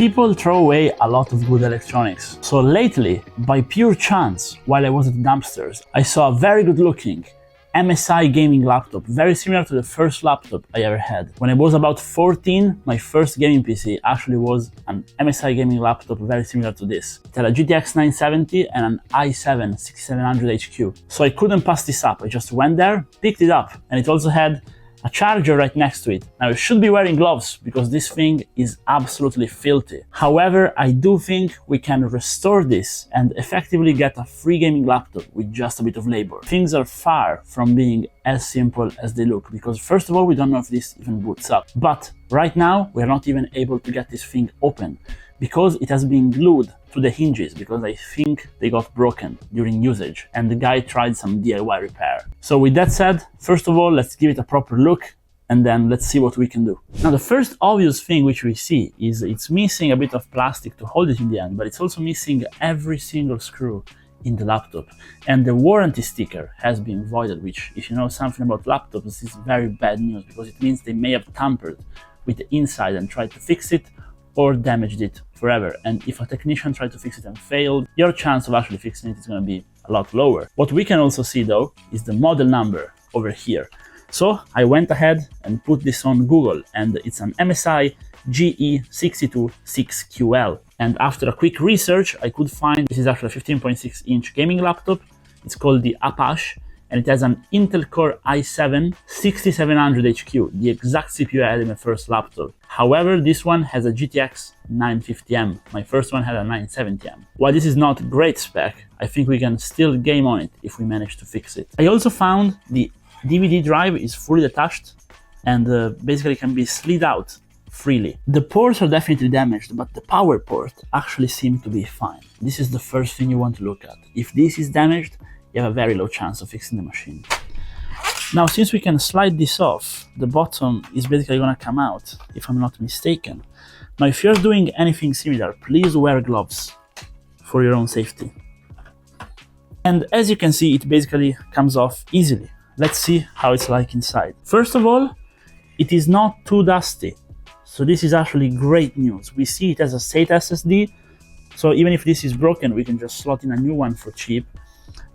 People throw away a lot of good electronics. So lately, by pure chance, while I was at the dumpsters, I saw a very good looking MSI gaming laptop, very similar to the first laptop I ever had. When I was about 14, my first gaming PC actually was an MSI gaming laptop very similar to this. It had a GTX 970 and an i7 6700 HQ. So I couldn't pass this up. I just went there, picked it up, and it also had a charger right next to it. Now you should be wearing gloves because this thing is absolutely filthy. However, I do think we can restore this and effectively get a free gaming laptop with just a bit of labor. Things are far from being as simple as they look because first of all, we don't know if this even boots up. But right now, we're not even able to get this thing open because it has been glued to the hinges because I think they got broken during usage and the guy tried some DIY repair. So with that said, first of all, let's give it a proper look and then let's see what we can do. Now the first obvious thing which we see is it's missing a bit of plastic to hold it in the end, but it's also missing every single screw in the laptop. And the warranty sticker has been voided, which if you know something about laptops, this is very bad news because it means they may have tampered with the inside and tried to fix it or damaged it forever. And if a technician tried to fix it and failed, your chance of actually fixing it is going to be a lot lower. What we can also see though is the model number over here. So I went ahead and put this on Google and it's an MSI GE62 6QL. And after a quick research, I could find this is actually a 15.6 inch gaming laptop. It's called the Apache and it has an Intel Core i7 6700 HQ, the exact CPU I had in my first laptop. However, this one has a GTX 950M. My first one had a 970M. While this is not great spec, I think we can still game on it if we manage to fix it. I also found the DVD drive is fully detached and basically can be slid out freely. The ports are definitely damaged, but the power port actually seemed to be fine. This is the first thing you want to look at. If this is damaged, you have a very low chance of fixing the machine. Now, since we can slide this off, the bottom is basically going to come out, if I'm not mistaken. Now, if you're doing anything similar, please wear gloves for your own safety. And as you can see, it basically comes off easily. Let's see how it's like inside. First of all, it is not too dusty. So this is actually great news. We see it as a SATA SSD. So even if this is broken, we can just slot in a new one for cheap.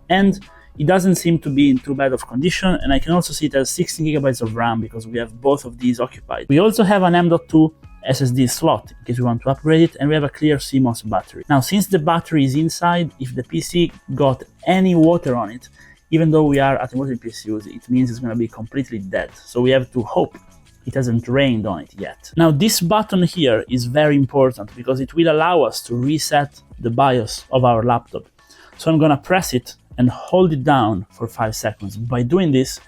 And it doesn't seem to be in too bad of condition, and I can also see it has 16 gigabytes of RAM because we have both of these occupied. We also have an M.2 SSD slot in case we want to upgrade it, and we have a clear CMOS battery. Now, since the battery is inside, if the PC got any water on it, even though we are at ImWateringPSUs, it means it's going to be completely dead. So we have to hope it hasn't rained on it yet. Now, this button here is very important because it will allow us to reset the BIOS of our laptop. So I'm going to press it and hold it down for 5 seconds. By doing this,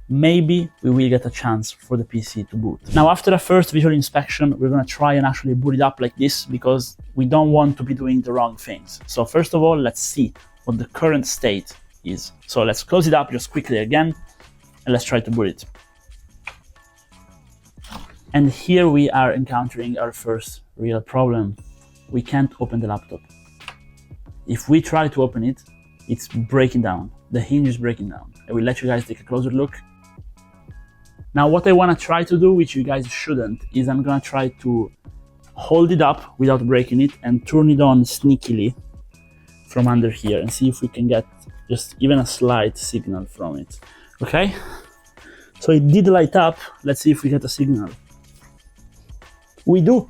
maybe we will get a chance for the PC to boot. Now, after a first visual inspection, we're going to try and actually boot it up like this because we don't want to be doing the wrong things. So first of all, let's see what the current state is. So let's close it up just quickly again, and let's try to boot it. And here we are encountering our first real problem. We can't open the laptop. If we try to open it, it's breaking down. The hinge is breaking down. I will let you guys take a closer look. Now, what I want to try to do, which you guys shouldn't, is I'm going to try to hold it up without breaking it and turn it on sneakily from under here and see if we can get just even a slight signal from it. Okay? So it did light up. Let's see if we get a signal. We do.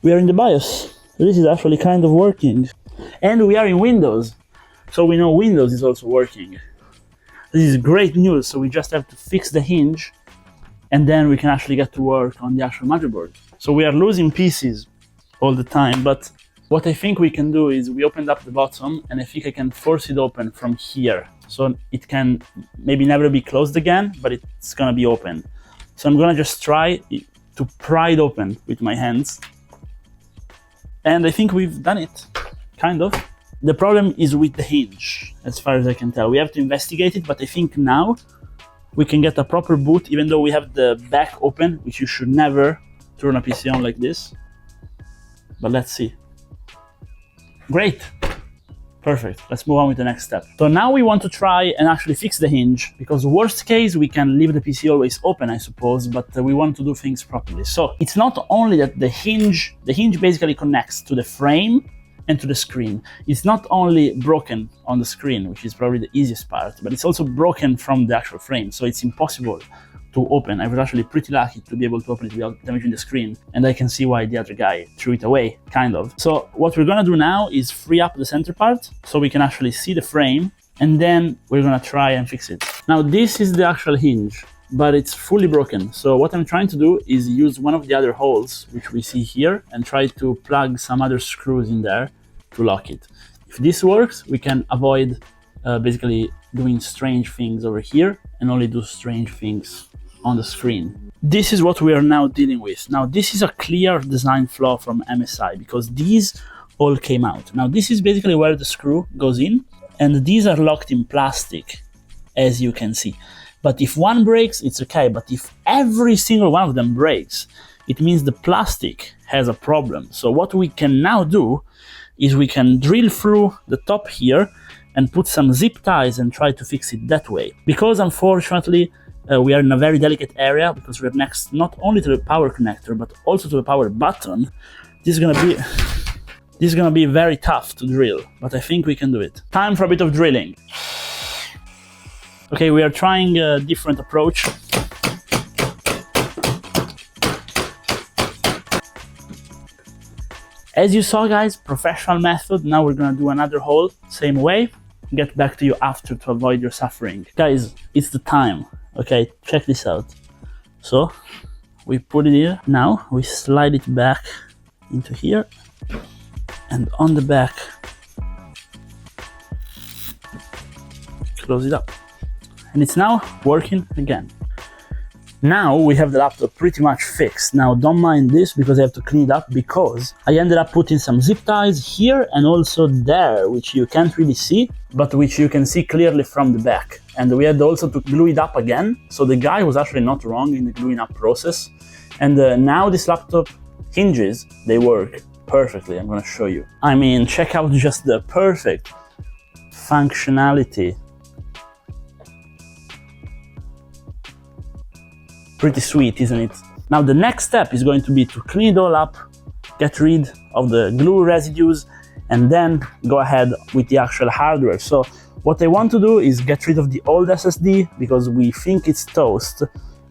We are in the BIOS. This is actually kind of working. And we are in Windows. So we know Windows is also working. This is great news. So we just have to fix the hinge and then we can actually get to work on the actual motherboard. So we are losing pieces all the time, but what I think we can do is we opened up the bottom and I think I can force it open from here. So it can maybe never be closed again, but it's gonna be open. So I'm gonna just try to pry it open with my hands. And I think we've done it, kind of. The problem is with the hinge, as far as I can tell. We have to investigate it, but I think now we can get a proper boot, even though we have the back open, which you should never turn a PC on like this. But let's see. Great. Perfect. Let's move on with the next step. So now we want to try and actually fix the hinge, because worst case, we can leave the PC always open, I suppose, but we want to do things properly. So it's not only that the hinge basically connects to the frame and to the screen. It's not only broken on the screen, which is probably the easiest part, but it's also broken from the actual frame. So it's impossible to open. I was actually pretty lucky to be able to open it without damaging the screen, and I can see why the other guy threw it away, kind of. So what we're gonna do now is free up the center part so we can actually see the frame, and then we're gonna try and fix it. Now this is the actual hinge, but it's fully broken. So what I'm trying to do is use one of the other holes, which we see here, and try to plug some other screws in there to lock it. If this works, we can avoid basically doing strange things over here and only do strange things on the screen. This is what we are now dealing with. Now this is a clear design flaw from MSI, because these all came out. Now this is basically where the screw goes in, and these are locked in plastic, as you can see. But if one breaks, it's okay. But if every single one of them breaks, it means the plastic has a problem. So what we can now do is we can drill through the top here and put some zip ties and try to fix it that way. Because unfortunately, we are in a very delicate area, because we're next not only to the power connector, but also to the power button. This is gonna be very tough to drill, but I think we can do it. Time for a bit of drilling. Okay, we are trying a different approach. As you saw, guys, professional method. Now we're gonna do another hole, same way. Get back to you after to avoid your suffering. Guys, it's the time. Okay, check this out. So we put it here. Now we slide it back into here, and on the back, close it up. And it's now working again. Now we have the laptop pretty much fixed. Now don't mind this, because I have to clean it up, because I ended up putting some zip ties here and also there, which you can't really see, but which you can see clearly from the back. And we had also to glue it up again. So the guy was actually not wrong in the gluing up process. And now this laptop hinges, they work perfectly. I'm gonna show you. I mean, check out just the perfect functionality. Pretty sweet, isn't it? Now the next step is going to be to clean it all up, get rid of the glue residues, and then go ahead with the actual hardware. So what I want to do is get rid of the old SSD, because we think it's toast.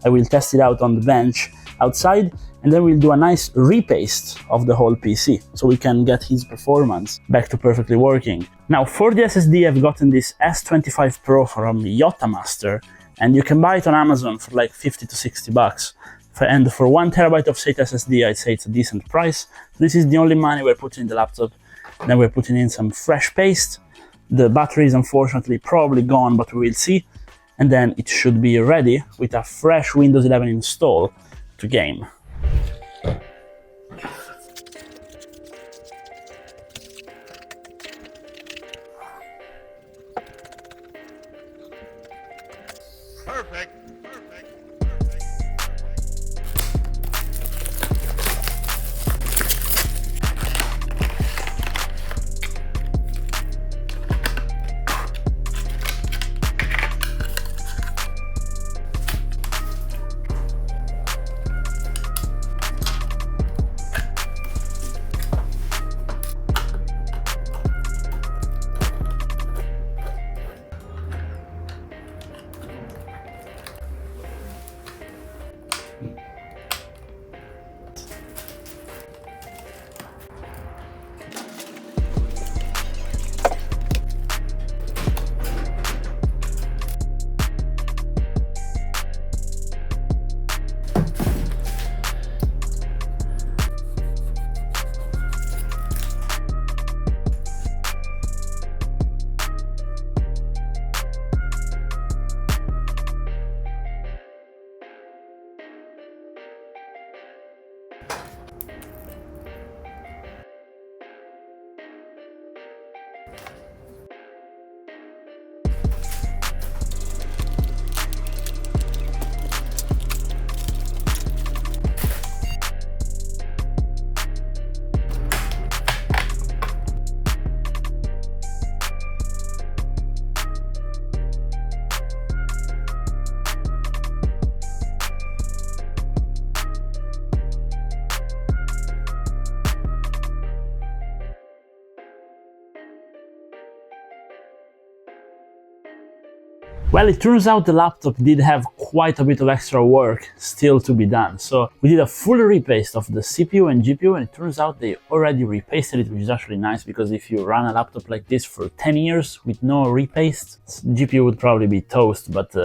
I will test it out on the bench outside, and then we'll do a nice repaste of the whole PC so we can get his performance back to perfectly working. Now for the SSD, I've gotten this S25 Pro from Yotamaster, and you can buy it on Amazon for like 50 to 60 bucks. And for 1 terabyte of SATA SSD, I'd say it's a decent price. This is the only money we're putting in the laptop. Then we're putting in some fresh paste. The battery is unfortunately probably gone, but we will see. And then it should be ready with a fresh Windows 11 install to game. Perfect. Well, it turns out the laptop did have quite a bit of extra work still to be done. So we did a full repaste of the CPU and GPU, and it turns out they already repasted it, which is actually nice, because if you run a laptop like this for 10 years with no repaste, GPU would probably be toast, but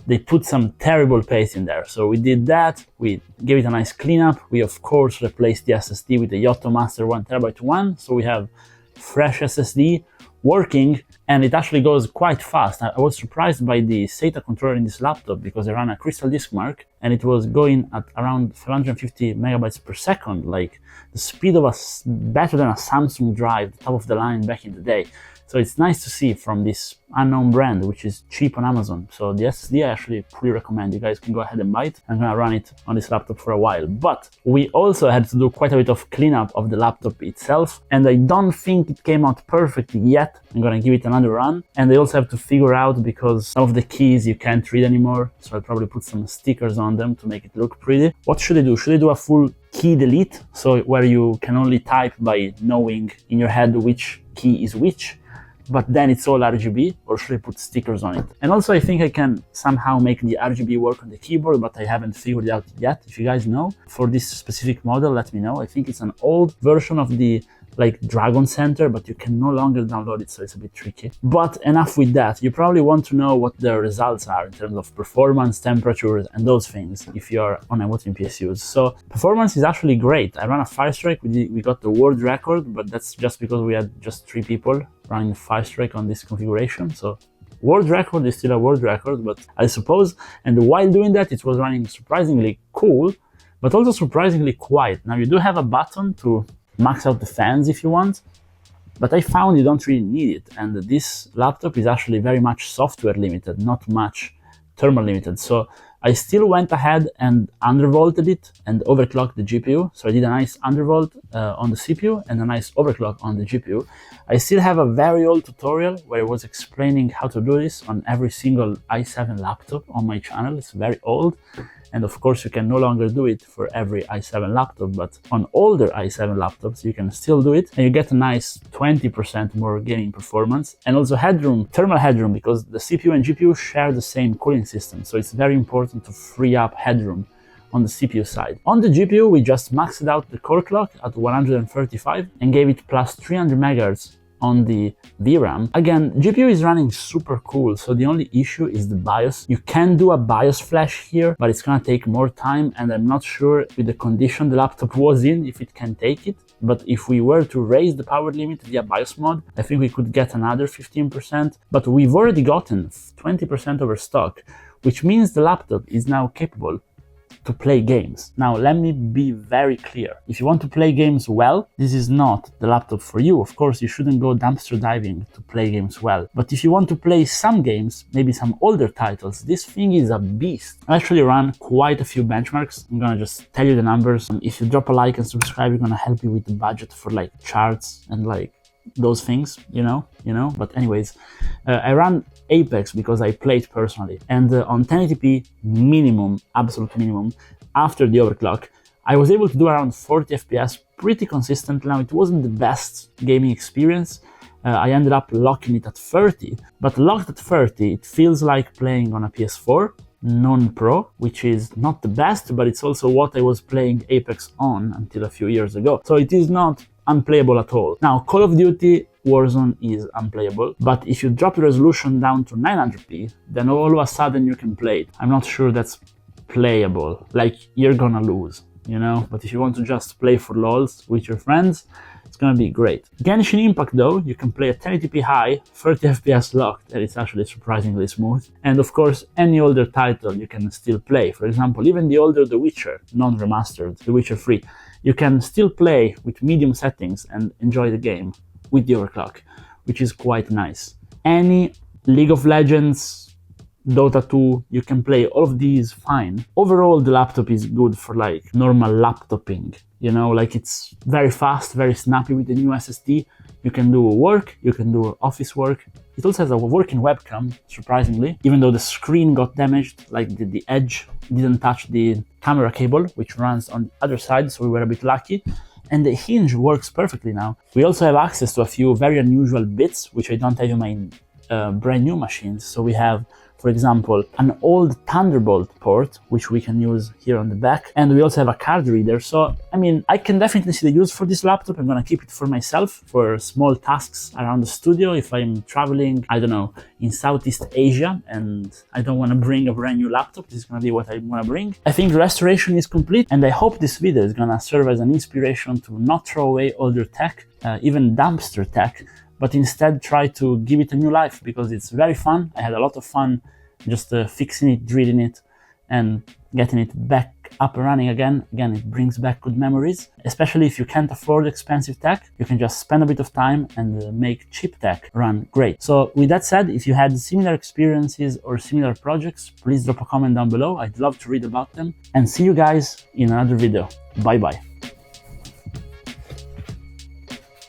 they put some terrible paste in there. So we did that, we gave it a nice cleanup. We of course replaced the SSD with the Yotto Master 1TB one, so we have fresh SSD working, and it actually goes quite fast. I was surprised by the SATA controller in this laptop because I ran a Crystal Diskmark and it was going at around 550 megabytes per second, like the speed of better than a Samsung drive, top of the line back in the day. So it's nice to see from this unknown brand, which is cheap on Amazon. So the SSD I actually fully recommend. You guys can go ahead and buy it. I'm gonna run it on this laptop for a while. But we also had to do quite a bit of cleanup of the laptop itself, and I don't think it came out perfectly yet. I'm gonna give it another run. And I also have to figure out, because some of the keys you can't read anymore, so I'll probably put some stickers on them to make it look pretty. What should I do? Should I do a full key delete, so where you can only type by knowing in your head which key is which, but then it's all RGB, or should I put stickers on it? And also I think I can somehow make the RGB work on the keyboard, but I haven't figured it out yet. If you guys know, for this specific model, let me know. I think it's an old version of the Dragon Center, but you can no longer download it, so it's a bit tricky. But enough with that. You probably want to know what the results are in terms of performance, temperatures, and those things if you're on ImWateringPSUs. So performance is actually great. I ran a 5-strike, we got the world record, but that's just because we had just 3 people running 5-strike on this configuration. So world record is still a world record, but I suppose, and while doing that, it was running surprisingly cool, but also surprisingly quiet. Now you do have a button to max out the fans if you want, but I found you don't really need it, and this laptop is actually very much software limited, not much thermal limited. So I still went ahead and undervolted it and overclocked the GPU. So I did a nice undervolt on the CPU and a nice overclock on the GPU. I still have a very old tutorial where I was explaining how to do this on every single i7 laptop on my channel. It's very old. And of course, you can no longer do it for every i7 laptop, but on older i7 laptops, you can still do it. And you get a nice 20% more gaming performance, and also headroom, thermal headroom, because the CPU and GPU share the same cooling system. So it's very important to free up headroom on the CPU side. On the GPU, we just maxed out the core clock at 135 and gave it plus 300 MHz on the VRAM. Again, GPU is running super cool, so the only issue is the BIOS. You can do a BIOS flash here, but it's gonna take more time, and I'm not sure with the condition the laptop was in if it can take it. But if we were to raise the power limit via BIOS mod, I think we could get another 15%, but we've already gotten 20% over stock, which means the laptop is now capable to play games. Now, let me be very clear. If you want to play games well, this is not the laptop for you. Of course, you shouldn't go dumpster diving to play games well. But if you want to play some games, maybe some older titles, this thing is a beast. I actually ran quite a few benchmarks. I'm gonna just tell you the numbers. If you drop a like and subscribe, we're gonna help you with the budget for charts and those things, you know. But anyways, I ran Apex because I played personally, and on 1080p minimum, absolute minimum, after the overclock, I was able to do around 40 FPS pretty consistently. Now, it wasn't the best gaming experience. I ended up locking it at 30, but locked at 30, it feels like playing on a PS4 non-pro, which is not the best, but it's also what I was playing Apex on until a few years ago. So it is not unplayable at all. Now, Call of Duty Warzone is unplayable, but if you drop the resolution down to 900p, then all of a sudden you can play it. I'm not sure that's playable, you're gonna lose, but if you want to just play for lols with your friends, it's gonna be great. Genshin Impact though, you can play at 1080p high, 30 FPS locked, and it's actually surprisingly smooth. And of course, any older title you can still play. For example, even the older The Witcher, non-remastered, The Witcher 3, you can still play with medium settings and enjoy the game with the overclock, which is quite nice. Any League of Legends, Dota 2, you can play all of these fine. Overall, the laptop is good for normal laptoping. It's very fast, very snappy with the new SSD. You can do work, you can do office work. It also has a working webcam, surprisingly, even though the screen got damaged, the edge didn't touch the camera cable, which runs on the other side, so we were a bit lucky. And the Hinge works perfectly now. We also have access to a few very unusual bits, which I don't have in my brand new machines. So we have for example, an old Thunderbolt port, which we can use here on the back. And we also have a card reader. So, I mean, I can definitely see the use for this laptop. I'm gonna keep it for myself for small tasks around the studio. If I'm traveling, I don't know, in Southeast Asia and I don't wanna bring a brand new laptop, this is gonna be what I wanna bring. I think the restoration is complete, and I hope this video is gonna serve as an inspiration to not throw away older tech, even dumpster tech, but instead try to give it a new life, because it's very fun. I had a lot of fun just fixing it, drilling it, and getting it back up and running again. Again, it brings back good memories. Especially if you can't afford expensive tech, you can just spend a bit of time and make cheap tech run great. So with that said, if you had similar experiences or similar projects, please drop a comment down below. I'd love to read about them. And see you guys in another video. Bye bye.